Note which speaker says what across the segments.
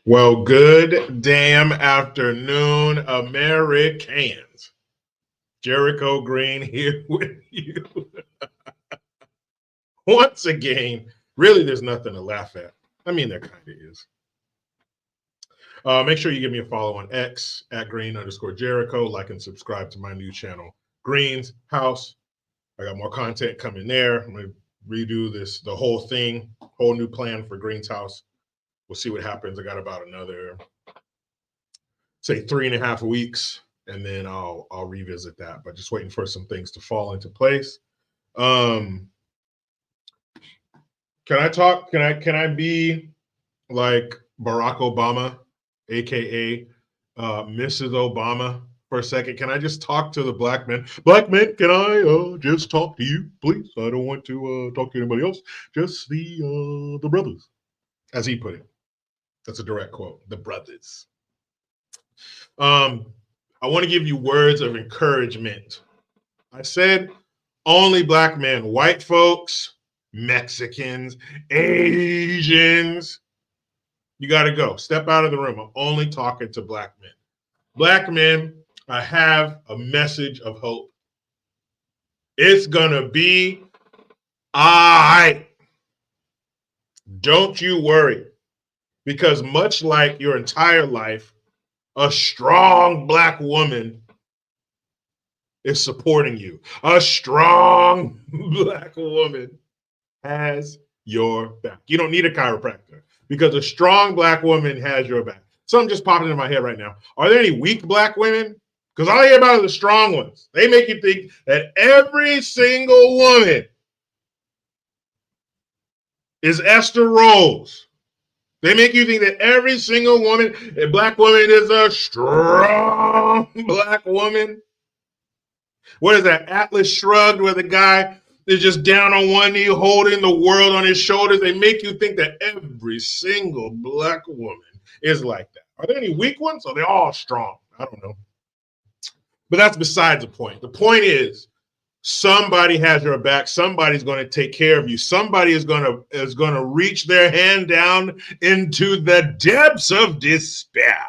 Speaker 1: Well, good damn afternoon, Americans. Jericho Green here with you. Once again, really, there's nothing to laugh at. I mean, there kind of is. Make sure you give me a follow on X at Green_Jericho. Like and subscribe to my new channel, Green's House. I got more content coming there. I'm going to redo the whole thing, whole new plan for Green's House. We'll see what happens. I got about another, say, 3.5 weeks, and then I'll revisit that. But just waiting for some things to fall into place. Can I talk? Can I be like Barack Obama, aka Mrs. Obama, for a second? Can I just talk to the black men? Black men, can I just talk to you, please? I don't want to talk to anybody else. Just the brothers, as he put it. That's a direct quote. The brothers. I want to give you words of encouragement. I said only black men, white folks, Mexicans, Asians. You got to go. Step out of the room. I'm only talking to black men. Black men, I have a message of hope. It's going to be all right. Don't you worry. Because much like your entire life, a strong black woman is supporting you. A strong black woman has your back. You don't need a chiropractor because a strong black woman has your back. Something just popped into my head right now. Are there any weak black women? Because all I hear about are the strong ones. They make you think that every single woman is Esther Rose. They make you think that every single woman, a black woman, is a strong black woman. What is that? Atlas Shrugged, where the guy is just down on one knee holding the world on his shoulders. They make you think that every single black woman is like that. Are there any weak ones? Or are they all strong? I don't know. But that's besides the point. The point is, somebody has your back. Somebody's going to take care of you. Somebody is going to reach their hand down into the depths of despair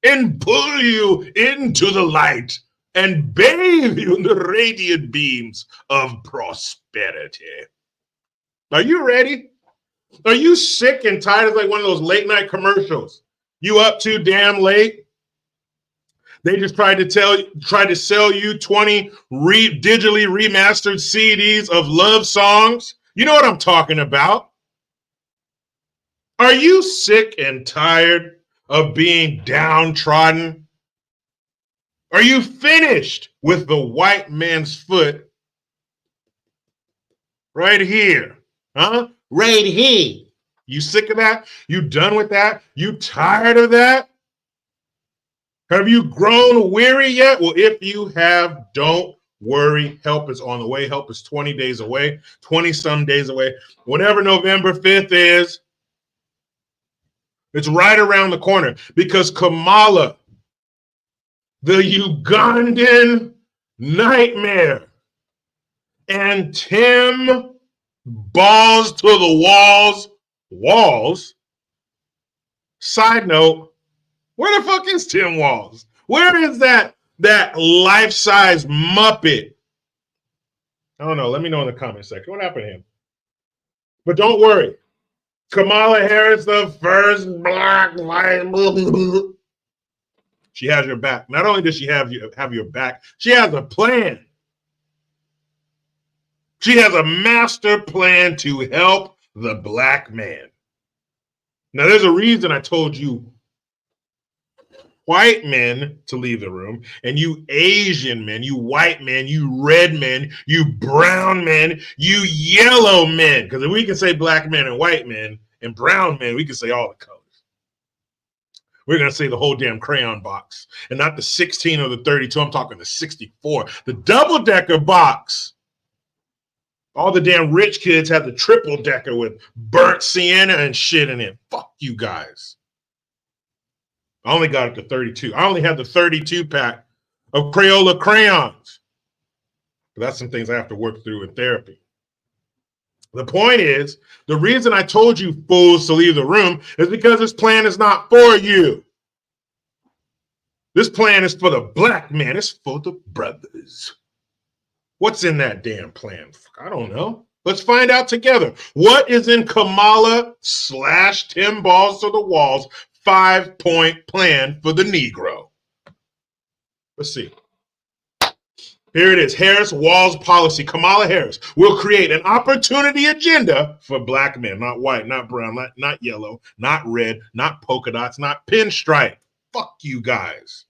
Speaker 1: and pull you into the light and bathe you in the radiant beams of prosperity. Are you ready? Are you sick and tired? It's like one of those late night commercials. You up too damn late? They just tried to sell you 20 digitally remastered CDs of love songs. You know what I'm talking about. Are you sick and tired of being downtrodden? Are you finished with the white man's foot right here? Huh? Right here. You sick of that? You done with that? You tired of that? Have you grown weary yet? Well, if you have, don't worry. Help is on the way. Help is 20 days away, 20 some days away. Whenever November 5th is, it's right around the corner because Kamala, the Ugandan nightmare, and Tim balls to the walls. Side note, where the fuck is Tim Walz? Where is that life-size Muppet? I don't know. Let me know in the comment section. What happened to him? But don't worry. Kamala Harris, the first black life. She has your back. Not only does she have your back, she has a plan. She has a master plan to help the black man. Now, there's a reason I told you white men to leave the room, and you Asian men, you white men, you red men, you brown men, you yellow men. Because if we can say black men and white men and brown men, we can say all the colors. We're going to say the whole damn crayon box, and not the 16 or the 32. I'm talking the 64, the double-decker box. All the damn rich kids have the triple-decker with burnt sienna and shit in it. Fuck you guys. I only got it to 32. I only had the 32 pack of Crayola crayons. But that's some things I have to work through in therapy. The point is, the reason I told you fools to leave the room is because this plan is not for you. This plan is for the black man. It's for the brothers. What's in that damn plan? I don't know. Let's find out together. What is in Kamala / Tim Balls to the Walls 5-point plan for the Negro? Let's see. Here it is. Harris-Walz policy. Kamala Harris will create an opportunity agenda for black men, not white, not brown, not yellow, not red, not polka dots, not pinstripe. Fuck you guys.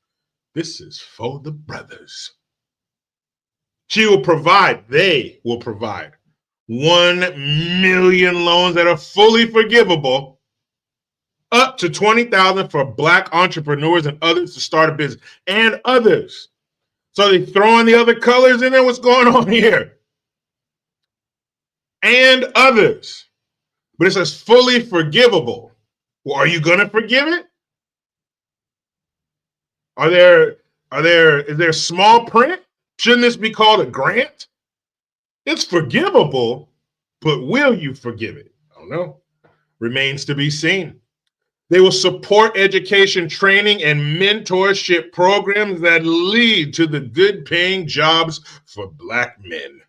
Speaker 1: This is for the brothers. They will provide 1 million loans that are fully forgivable, up to $20,000 for black entrepreneurs and others to start a business, and others. So they throw in the other colors in there. What's going on here? And others. But it says fully forgivable. Well, are you going to forgive it? Is there small print? Shouldn't this be called a grant? It's forgivable, but will you forgive it? I don't know. Remains to be seen. They will support education, training, and mentorship programs that lead to the good-paying jobs for black men,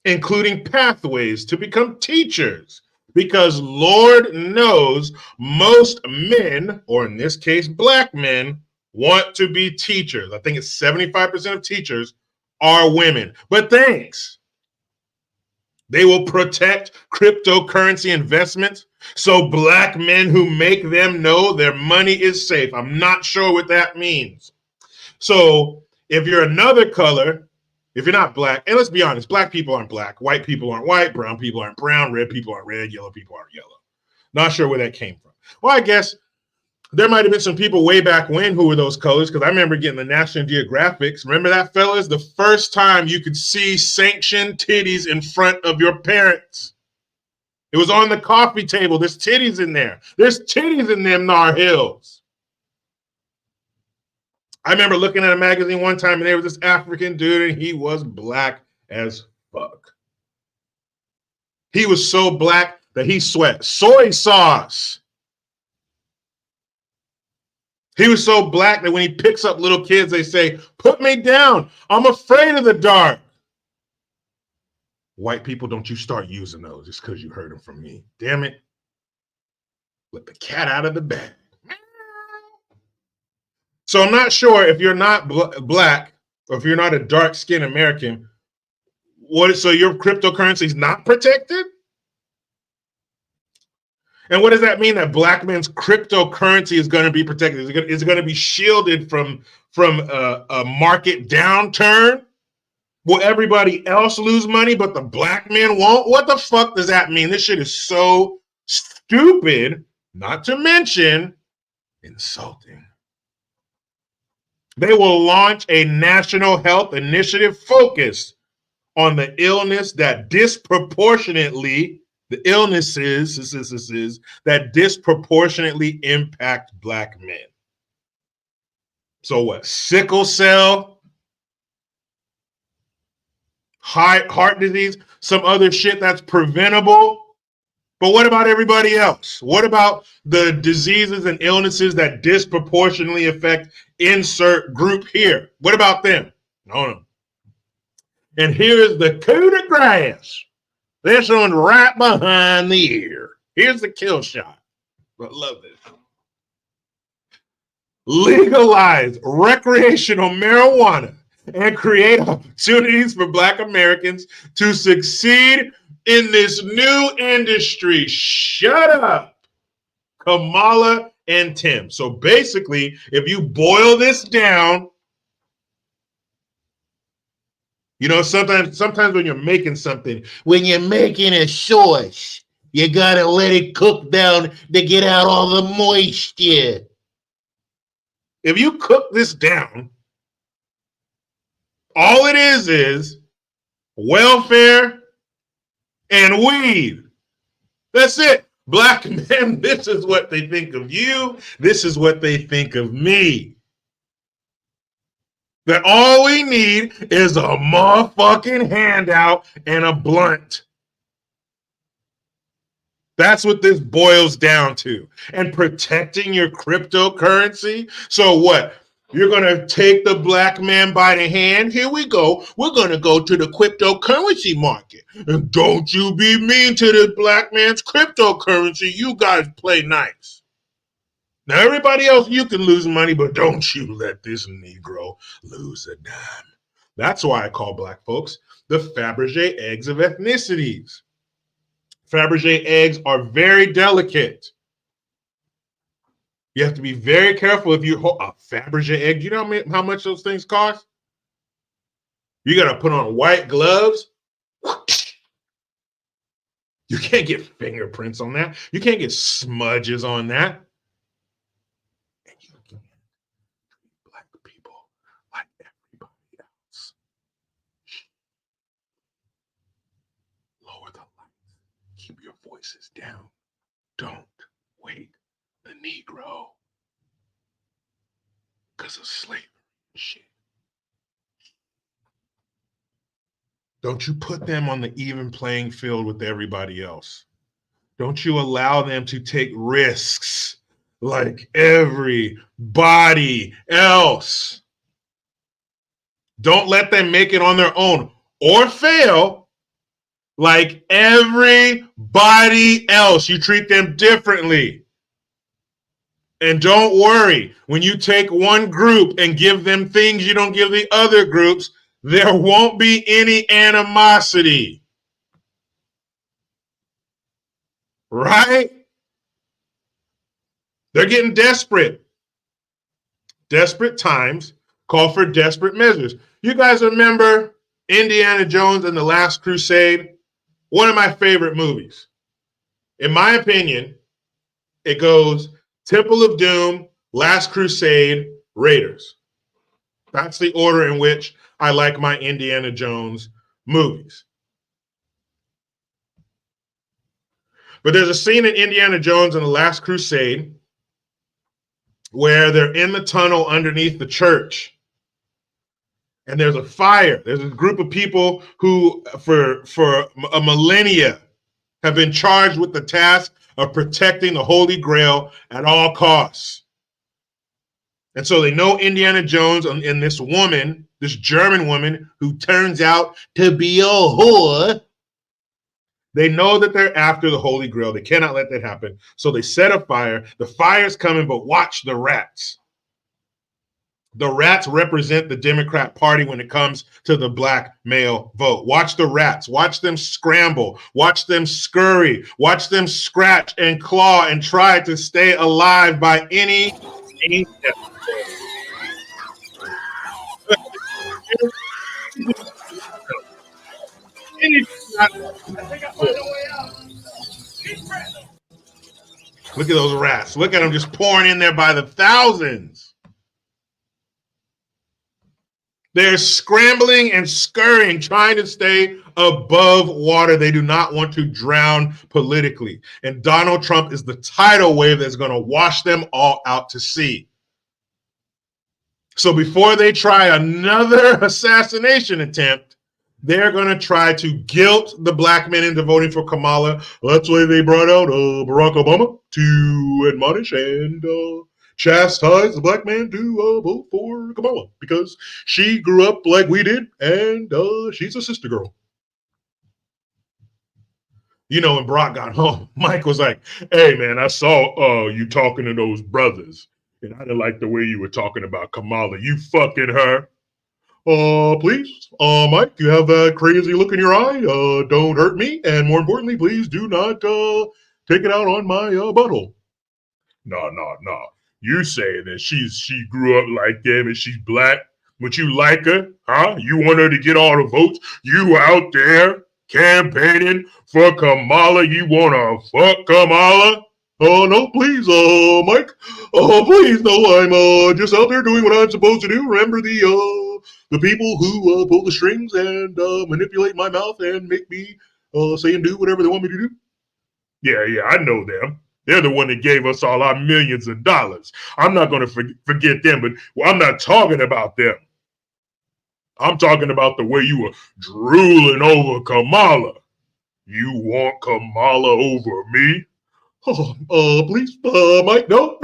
Speaker 1: including pathways to become teachers, because Lord knows most men, or in this case, black men, want to be teachers. I think it's 75% of teachers are women. But thanks. They will protect cryptocurrency investments so black men who make them know their money is safe. I'm not sure what that means. So if you're another color, if you're not black, and let's be honest, black people aren't black, white people aren't white, brown people aren't brown, red people aren't red, yellow people aren't yellow. Not sure where that came from. Well, I guess there might have been some people way back when who were those colors, because I remember getting the National Geographics. Remember that, fellas? The first time you could see sanctioned titties in front of your parents. It was on the coffee table. There's titties in there. There's titties in them Nar Hills. I remember looking at a magazine one time, and there was this African dude, and he was black as fuck. He was so black that he sweat soy sauce. He was so black that when he picks up little kids, they say, "Put me down. I'm afraid of the dark." White people, don't you start using those just because you heard them from me. Damn it. Let the cat out of the bag. So I'm not sure if you're not black or if you're not a dark-skinned American, so your cryptocurrency is not protected? And what does that mean, that black men's cryptocurrency is going to be protected? Is it going to be shielded from a market downturn? Will everybody else lose money, but the black men won't? What the fuck does that mean? This shit is so stupid, not to mention insulting. They will launch a national health initiative focused on the illnesses that disproportionately impact black men. So what? Sickle cell, heart disease, some other shit that's preventable. But what about everybody else? What about the diseases and illnesses that disproportionately affect insert group here? What about them? No. And here's the coup de grace. This one right behind the ear. Here's the kill shot. I love this. Legalize recreational marijuana and create opportunities for black Americans to succeed in this new industry. Shut up, Kamala and Tim. So basically, if you boil this down, you know, sometimes when you're making something, when you're making a sauce, you gotta let it cook down to get out all the moisture. If you cook this down, all it is welfare and weed. That's it. Black men, this is what they think of you. This is what they think of me. That all we need is a motherfucking handout and a blunt. That's what this boils down to. And protecting your cryptocurrency. So what? You're going to take the black man by the hand. Here we go. We're going to go to the cryptocurrency market. And don't you be mean to the black man's cryptocurrency. You guys play nice. Now, everybody else, you can lose money, but don't you let this Negro lose a dime. That's why I call black folks the Fabergé eggs of ethnicities. Fabergé eggs are very delicate. You have to be very careful if you hold a Fabergé egg. You know how much those things cost? You got to put on white gloves. You can't get fingerprints on that. You can't get smudges on that. And you can treat black people like everybody else. Lower the lights. Keep your voices down. Don't wake the Negro because of slavery and shit. Don't you put them on the even playing field with everybody else. Don't you allow them to take risks like everybody else. Don't let them make it on their own or fail like everybody else. You treat them differently. And don't worry, when you take one group and give them things you don't give the other groups, there won't be any animosity. Right? They're getting desperate. Desperate times call for desperate measures. You guys remember Indiana Jones and the Last Crusade? One of my favorite movies. In my opinion, it goes Temple of Doom, Last Crusade, Raiders. That's the order in which I like my Indiana Jones movies. But there's a scene in Indiana Jones and the Last Crusade where they're in the tunnel underneath the church. And there's a fire. There's a group of people who, for a millennia, have been charged with the task of protecting the Holy Grail at all costs. And so they know Indiana Jones and this woman, this German woman, who turns out to be a whore. They know that they're after the Holy Grail. They cannot let that happen. So they set a fire. The fire's coming, but watch the rats. The rats represent the Democrat Party when it comes to the black male vote. Watch the rats. Watch them scramble. Watch them scurry. Watch them scratch and claw and try to stay alive by any means. Look at those rats. Look at them just pouring in there by the thousands. They're scrambling and scurrying, trying to stay above water. They do not want to drown politically. And Donald Trump is the tidal wave that's going to wash them all out to sea. So before they try another assassination attempt, they're going to try to guilt the black men into voting for Kamala. That's why they brought out Barack Obama to admonish and chastise the black man to vote for Kamala because she grew up like we did and she's a sister girl. You know, when Barack got home, Mike was like, hey, man, I saw you talking to those brothers, and I didn't like the way you were talking about Kamala. You fucking her. Please, Mike, you have that crazy look in your eye. Don't hurt me. And more importantly, please do not take it out on my butthole. No. You say that she grew up like them and she's black, but you like her, huh? You want her to get all the votes? You out there campaigning for Kamala? You want to fuck Kamala? Oh, no, please, Mike. Oh, please, no, I'm just out there doing what I'm supposed to do. Remember the people who pull the strings and manipulate my mouth and make me say and do whatever they want me to do? Yeah, I know them. They're the one that gave us all our millions of dollars. I'm not going to forget them, but I'm not talking about them. I'm talking about the way you were drooling over Kamala. You want Kamala over me? Please, Mike, no,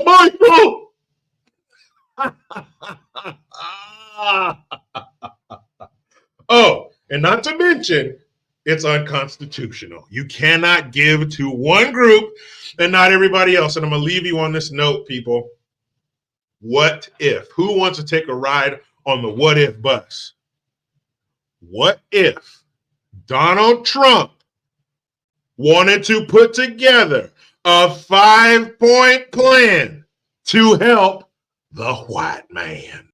Speaker 1: Mike, no. Oh, and not to mention, it's unconstitutional. You cannot give to one group and not everybody else. And I'm going to leave you on this note, people. What if? Who wants to take a ride on the what if bus? What if Donald Trump wanted to put together a 5-point plan to help the white man?